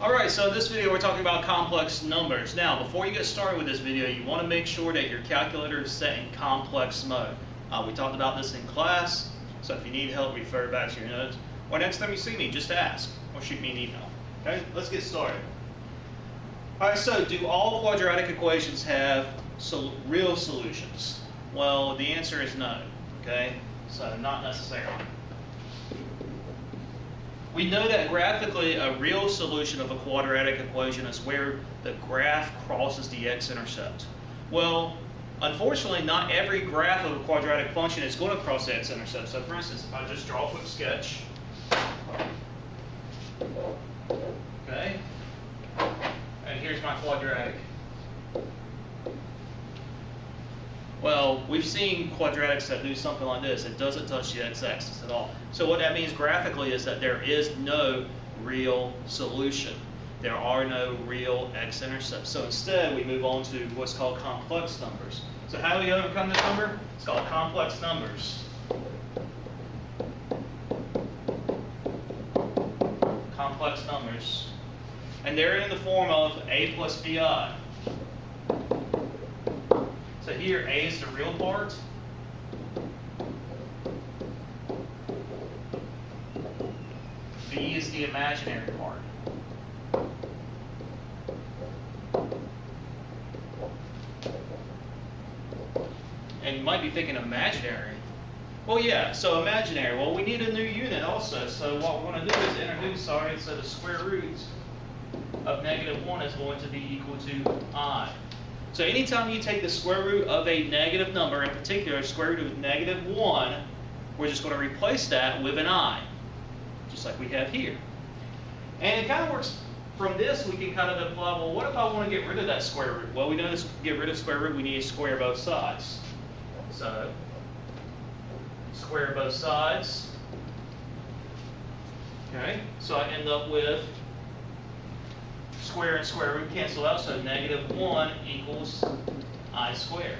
Alright, so in this video we're talking about complex numbers. Now, before you get started with this video, you want to make sure that your calculator is set in complex mode. We talked about this in class, so if you need help, refer back to your notes. Or next time you see me, just ask, or shoot me an email. Okay, let's get started. Alright, so do all quadratic equations have real solutions? Well, the answer is no. Okay, so not necessarily. We know that graphically a real solution of a quadratic equation is where the graph crosses the x-intercept. Well, unfortunately, not every graph of a quadratic function is going to cross the x-intercept. So for instance, if I just draw a quick sketch, okay, and here's my quadratic. Well, we've seen quadratics that do something like this. It doesn't touch the x-axis at all. So what that means graphically is that there is no real solution. There are no real x-intercepts. So instead, we move on to what's called complex numbers. So how do we overcome this number? It's called complex numbers. Complex numbers. And they're in the form of a plus bi. So here, a is the real part. B is the imaginary part. And you might be thinking imaginary. Well, yeah, so imaginary. Well, we need a new unit also. So what we're going to do is introduce, so the square root of -1 is going to be equal to I. So anytime you take the square root of a negative number, in particular square root of -1, we're just going to replace that with an I, just like we have here. And it kind of works from this, we can kind of imply, well, what if I want to get rid of that square root? Well, we know to get rid of square root, we need to square both sides. So, square both sides. Okay, so I end up with square and square root cancel out, so -1 equals I squared.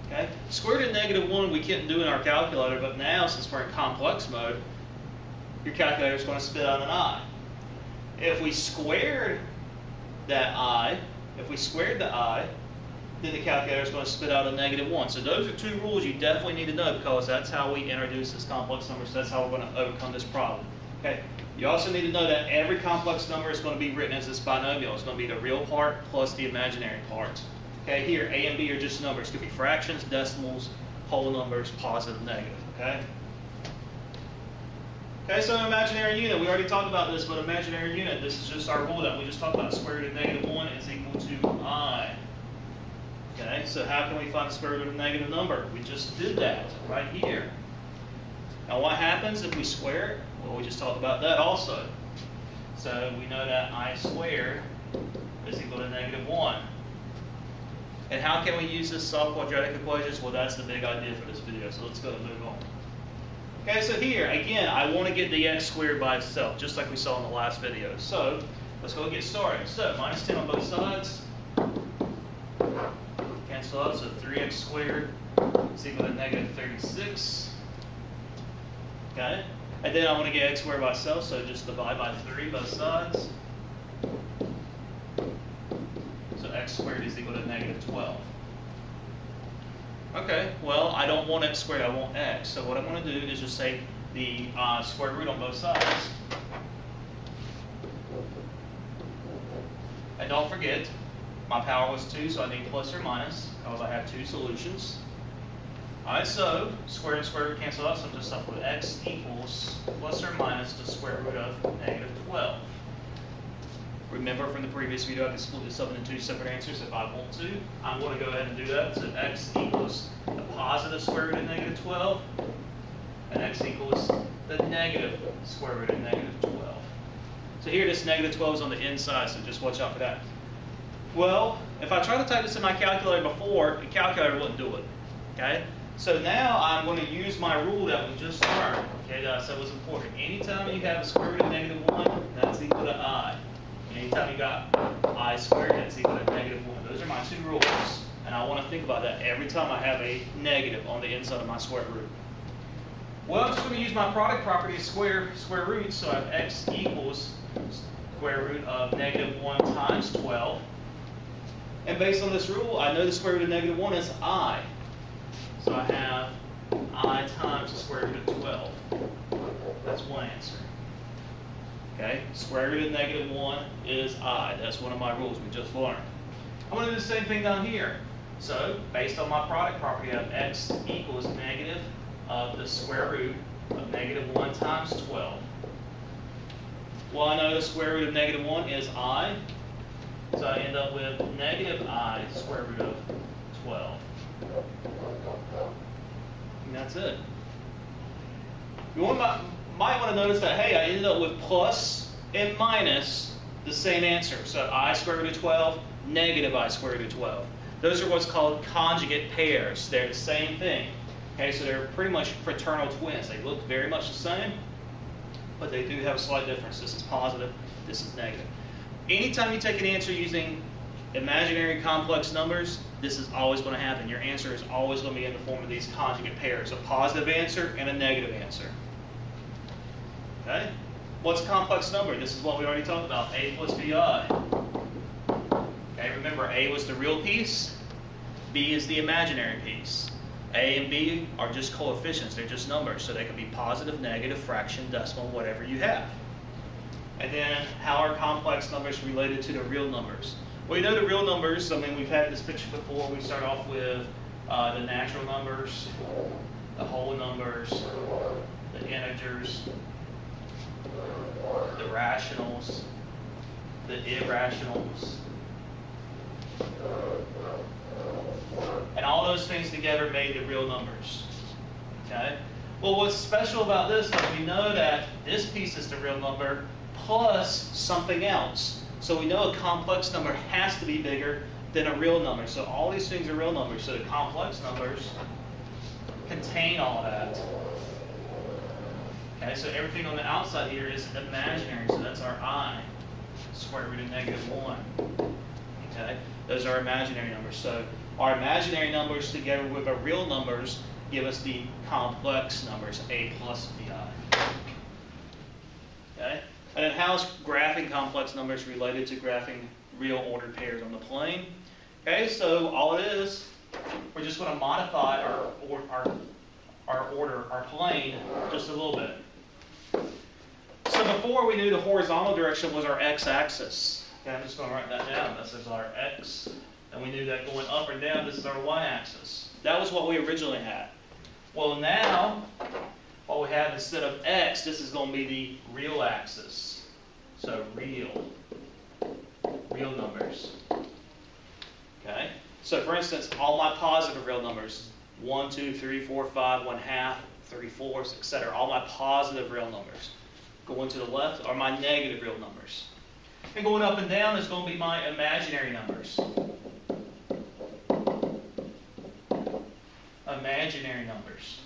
Okay? Square root of -1 we couldn't do in our calculator, but now since we're in complex mode, your calculator is going to spit out an I. If we squared that I, then the calculator is going to spit out a -1. So those are two rules you definitely need to know because that's how we introduce this complex number. So that's how we're going to overcome this problem. Okay? You also need to know that every complex number is going to be written as this binomial. It's going to be the real part plus the imaginary part. Okay, here A and B are just numbers. It could be fractions, decimals, whole numbers, positive, negative. Okay. Okay, so imaginary unit. We already talked about this, but imaginary unit. This is just our rule that we just talked about. Square root of -1 is equal to I. Okay, so how can we find the square root of a negative number? We just did that right here. Now what happens if we square it? Well, we just talked about that also. So we know that I squared is equal to -1. And how can we use this to solve quadratic equations? Well, that's the big idea for this video, so let's go and move on. Okay, so here, again, I want to get the x squared by itself, just like we saw in the last video. So let's go get started. So -10 on both sides. Cancel out, so 3x squared is equal to -36. Okay? And then I want to get x squared by itself, so just divide by 3 both sides. So x squared is equal to -12. Okay, well, I don't want x squared, I want x. So what I'm going to do is just take the square root on both sides. And don't forget, my power was 2, so I need plus or minus, because I have two solutions. Alright, so square and square root cancel out, so I'm just left with x equals plus or minus the square root of -12. Remember from the previous video, I can split this up into two separate answers if I want to. I'm going to go ahead and do that. So x equals the positive square root of -12, and x equals the negative square root of -12. So here this -12 is on the inside, so just watch out for that. Well, if I tried to type this in my calculator before, the calculator wouldn't do it. Okay? So now I'm going to use my rule that we just learned. Okay, that I said was important. Anytime you have a square root of -1, that's equal to I. Anytime you got I squared, that's equal to -1. Those are my two rules. And I want to think about that every time I have a negative on the inside of my square root. Well, I'm just going to use my product property of square roots. So I have x equals square root of -1 times 12. And based on this rule, I know the square root of -1 is I. So I have I times the square root of 12. That's one answer. Okay, square root of -1 is I. That's one of my rules we just learned. I'm going to do the same thing down here. So, based on my product property, I have x equals negative of the square root of -1 times 12. Well, I know the square root of -1 is I. So I end up with negative I square root of 12. And that's it. You might want to notice that, hey, I ended up with plus and minus the same answer. So I square root of 12, negative I square root of 12. Those are what's called conjugate pairs. They're the same thing. Okay, so they're pretty much fraternal twins. They look very much the same, but they do have a slight difference. This is positive, this is negative. Anytime you take an answer using imaginary complex numbers, this is always going to happen. Your answer is always going to be in the form of these conjugate pairs, a positive answer and a negative answer. Okay? What's a complex number? This is what we already talked about, a plus bi. Okay, remember a was the real piece, b is the imaginary piece. A and b are just coefficients, they're just numbers, so they can be positive, negative, fraction, decimal, whatever you have. And then how are complex numbers related to the real numbers? Well, you know the real numbers, I mean, we've had this picture before. We start off with the natural numbers, the whole numbers, the integers, the rationals, the irrationals. And all those things together made the real numbers. Okay? Well, what's special about this is we know that this piece is the real number plus something else. So we know a complex number has to be bigger than a real number. So all these things are real numbers. So the complex numbers contain all that. Okay, so everything on the outside here is imaginary. So that's our I, square root of -1. Okay, those are imaginary numbers. So our imaginary numbers together with our real numbers give us the complex numbers, a plus bi. Okay. And then how's graphing complex numbers related to graphing real ordered pairs on the plane? Okay, so all it is, we're just going to modify our order, our plane, just a little bit. So before we knew the horizontal direction was our x-axis. Okay, I'm just going to write that down. This is our x, and we knew that going up or down, this is our y-axis. That was what we originally had. Well, now, what we have instead of x, this is going to be the real axis. So real numbers. Okay? So for instance, all my positive real numbers, 1, 2, 3, 4, 5, 1/2, 3/4, etc. All my positive real numbers. Going to the left are my negative real numbers. And going up and down is going to be my imaginary numbers. Imaginary numbers.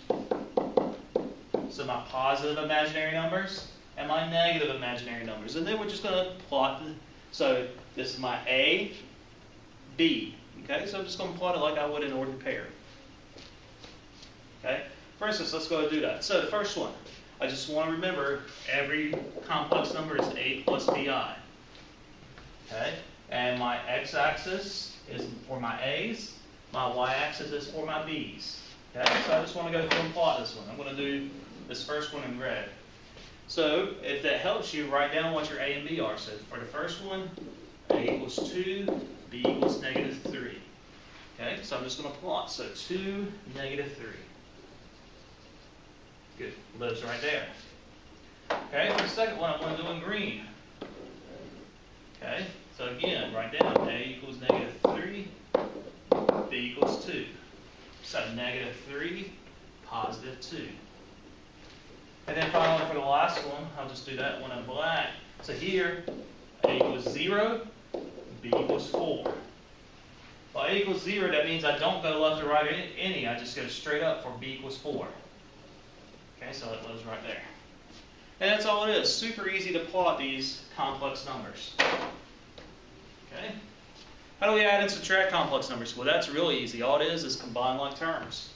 So my positive imaginary numbers and my negative imaginary numbers. And then we're just going to plot so this is my A, B. Okay, so I'm just going to plot it like I would an ordered pair. Okay, for instance, let's go ahead and do that. So the first one, I just want to remember every complex number is A plus BI. Okay, and my x-axis is for my A's, my y-axis is for my B's. Okay, so I just want to go through and plot this one. I'm going to do this first one in red. So if that helps you, write down what your A and B are. So for the first one, A equals 2, B equals -3. Okay, so I'm just going to plot. So 2, -3. Good, lives right there. Okay, for the second one, I'm going to do in green. Okay, so again, write down A equals -3, B equals 2. So -3, +2. And then finally for the last one, I'll just do that one in black. So here, A equals 0, B equals 4. Well, A equals 0, that means I don't go left or right or any. I just go straight up for B equals 4. Okay, so it lives right there. And that's all it is. Super easy to plot these complex numbers. Okay? How do we add and subtract complex numbers? Well, that's really easy. All it is combine like terms.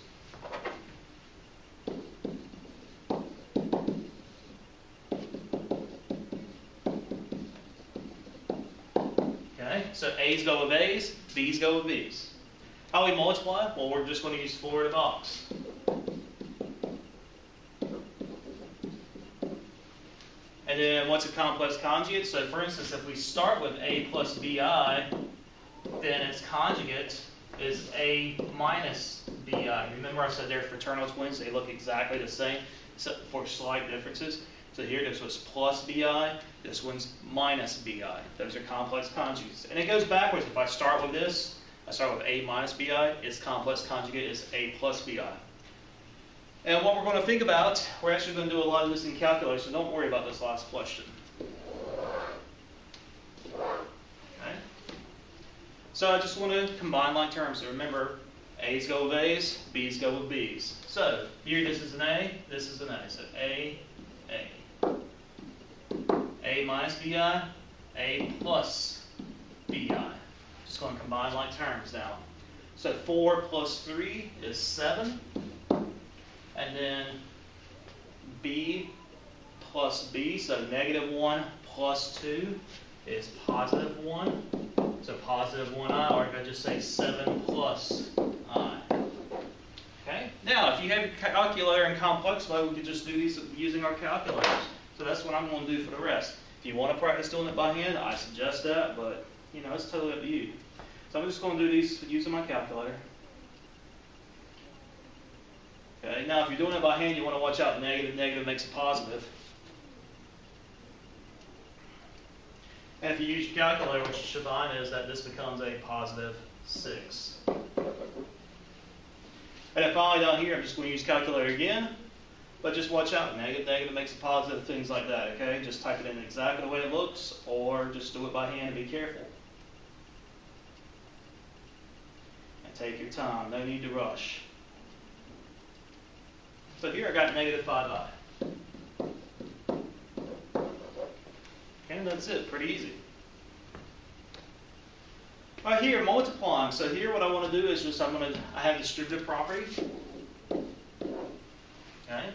so A's go with A's, B's go with B's. How we multiply? Well, we're just going to use floor of the box. And then what's a complex conjugate? So for instance, if we start with A plus BI, then its conjugate is A minus BI. Remember I said they're fraternal twins, they look exactly the same, except for slight differences. So here this was plus BI, this one's minus BI. Those are complex conjugates. And it goes backwards. If I start with this, I start with A minus BI, its complex conjugate is A plus BI. And what we're going to think about, we're actually going to do a lot of this in calculus, so don't worry about this last question. Okay? So I just want to combine like terms. So remember, A's go with A's, B's go with B's. So here this is an A, this is an A. So A. A minus BI, A plus BI. Just going to combine like terms now. So 4 plus 3 is 7. And then B plus B, so negative 1 plus 2 is positive 1. So positive 1i, or if I just say 7 plus I. Okay? Now, if you have your calculator in complex mode, we could just do these using our calculators. So that's what I'm going to do for the rest. If you want to practice doing it by hand, I suggest that, but you know, it's totally up to you. So I'm just going to do these using my calculator. Okay, now if you're doing it by hand, you want to watch out. Negative, negative makes a positive. And if you use your calculator, what you should find is that this becomes a positive 6. And then finally down here, I'm just going to use calculator again. But just watch out. Negative, negative makes a positive, things like that, okay? Just type it in exactly the way it looks, or just do it by hand and be careful. And take your time. No need to rush. So here I got negative 5i. Okay, that's it. Pretty easy. All right, here, multiplying. So here what I want to do is just I have distributive property. Okay.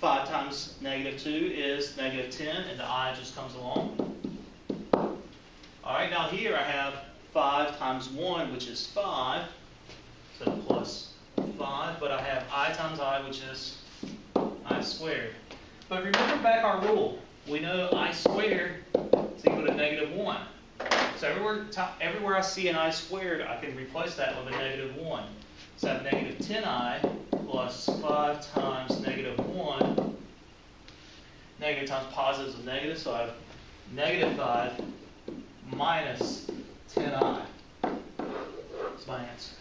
5 times negative 2 is negative 10, and the I just comes along. All right, now here I have 5 times 1, which is 5, so plus 5, but I have I times I, which is I squared. But remember back our rule. We know I squared is equal to negative 1. So everywhere I see an I squared, I can replace that with a negative 1. So I have negative 10i plus 5 times negative 1. Negative times positives of negative, so I have negative 5 minus 10i. That's my answer.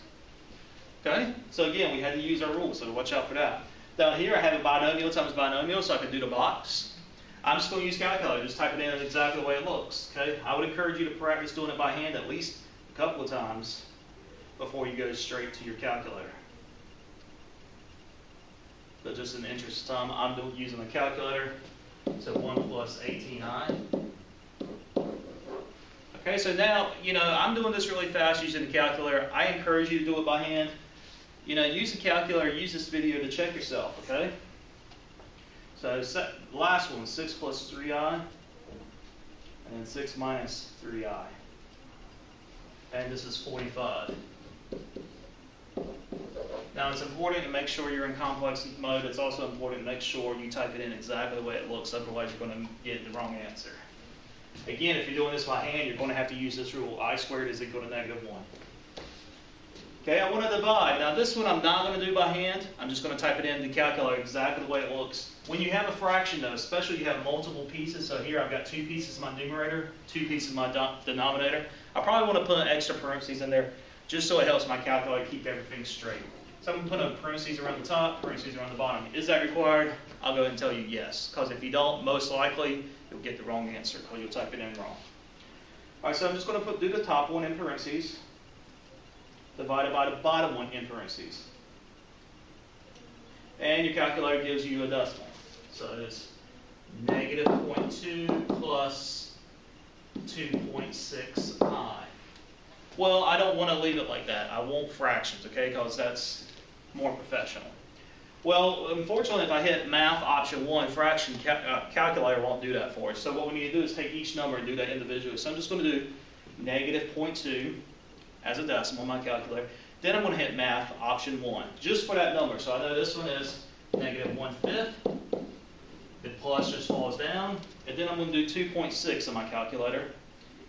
Okay? So again, we had to use our rule, so watch out for that. Down here, I have a binomial times binomial, so I can do the box. I'm just going to use calculator. Just type it in exactly the way it looks. Okay? I would encourage you to practice doing it by hand at least a couple of times before you go straight to your calculator. But just in the interest of time, I'm using a calculator. So 1 plus 18i. Okay, so now, you know, I'm doing this really fast using the calculator. I encourage you to do it by hand. You know, use the calculator, use this video to check yourself, okay? So the last one, 6 plus 3i, and then 6 minus 3i. And this is 45. Now it's important to make sure you're in complex mode. It's also important to make sure you type it in exactly the way it looks, otherwise you're going to get the wrong answer. Again, if you're doing this by hand, you're going to have to use this rule. I squared is equal to negative 1. Okay, I want to divide. Now this one I'm not going to do by hand. I'm just going to type it in the calculator exactly the way it looks. When you have a fraction though, especially if you have multiple pieces, so here I've got 2 pieces of my numerator, 2 pieces of my denominator. I probably want to put extra parentheses in there just so it helps my calculator keep everything straight. So I'm going to put a parentheses around the top, parentheses around the bottom. Is that required? I'll go ahead and tell you yes, because if you don't, most likely you'll get the wrong answer because you'll type it in wrong. All right, so I'm just going to do the top one in parentheses, divided by the bottom one in parentheses. And your calculator gives you a decimal. So it's negative 0.2 plus 2.6i. Well, I don't want to leave it like that. I want fractions, okay, because that's more professional. Well, unfortunately, if I hit math option 1, fraction calculator won't do that for us. So what we need to do is take each number and do that individually. So I'm just going to do negative 0.2 as a decimal on my calculator. Then I'm going to hit math option 1, just for that number. So I know this one is negative 1/5. The plus just falls down. And then I'm going to do 2.6 on my calculator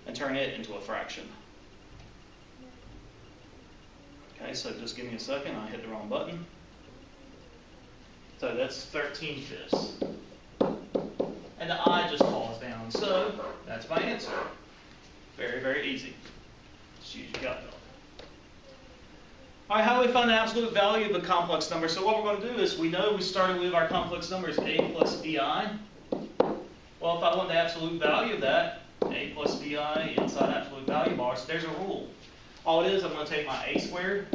and turn it into a fraction. Okay, so just give me a second. I hit the wrong button. So that's 13/5. And the I just falls down. So that's my answer. Very, very easy. Just use your calculator. All right, how do we find the absolute value of a complex number? So what we're going to do is, we know we started with our complex number is a plus bi. Well, if I want the absolute value of that, a plus bi inside absolute value bars, there's a rule. All it is, I'm going to take my a squared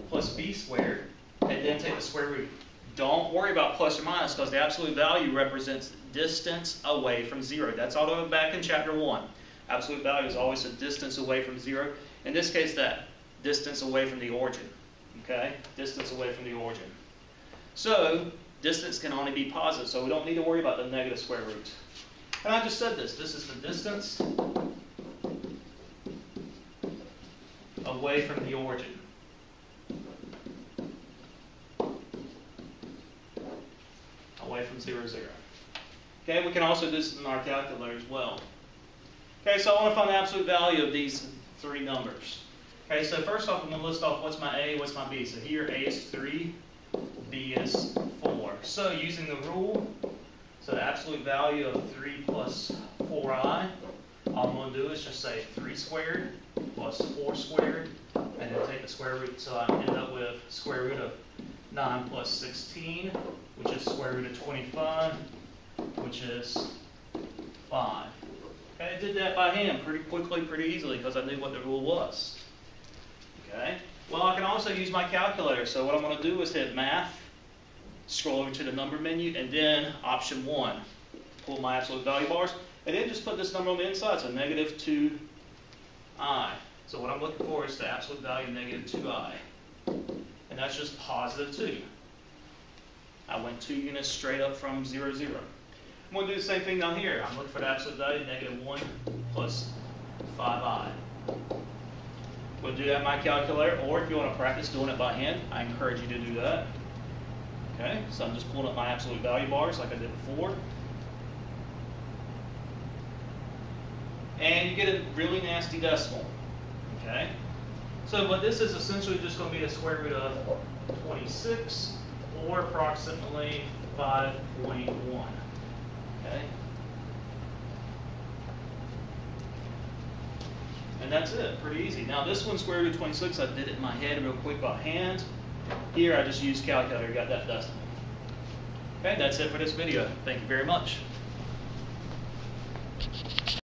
plus b squared, and then take the square root. Don't worry about plus or minus, because the absolute value represents distance away from 0. That's all the way back in chapter 1. Absolute value is always a distance away from 0. In this case, that distance away from the origin. Okay? Distance away from the origin. So, distance can only be positive, so we don't need to worry about the negative square root. And I just said this. This is the distance away from the origin. Away from 0, 0. Okay, we can also do this in our calculator as well. Okay, so I want to find the absolute value of these three numbers. Okay, so first off, I'm going to list off what's my A, what's my B. So here, A is 3, B is 4. So using the rule, so the absolute value of 3 plus 4i, all I'm going to do is just say 3 squared plus 4 squared, and then take the square root. So I end up with square root of 9 plus 16, which is square root of 25, which is 5. Okay, I did that by hand pretty quickly, pretty easily, because I knew what the rule was. Okay, well, I can also use my calculator. So what I'm going to do is hit math, scroll over to the number menu, and then option 1, pull my absolute value bars, and then just put this number on the inside, so negative 2i. So what I'm looking for is the absolute value of negative 2i. And that's just positive 2. I went 2 units straight up from 0, 0. I'm going to do the same thing down here. I'm looking for the absolute value of negative 1 plus 5i. We'll do that in my calculator, or if you want to practice doing it by hand, I encourage you to do that. Okay, so I'm just pulling up my absolute value bars like I did before. And you get a really nasty decimal. Okay, so but this is essentially just going to be the square root of 26, or approximately 5.1. Okay. And that's it, pretty easy. Now this one, square root of 26, I did it in my head real quick by hand. Here I just used calculator, got that decimal. Okay, that's it for this video. Thank you very much.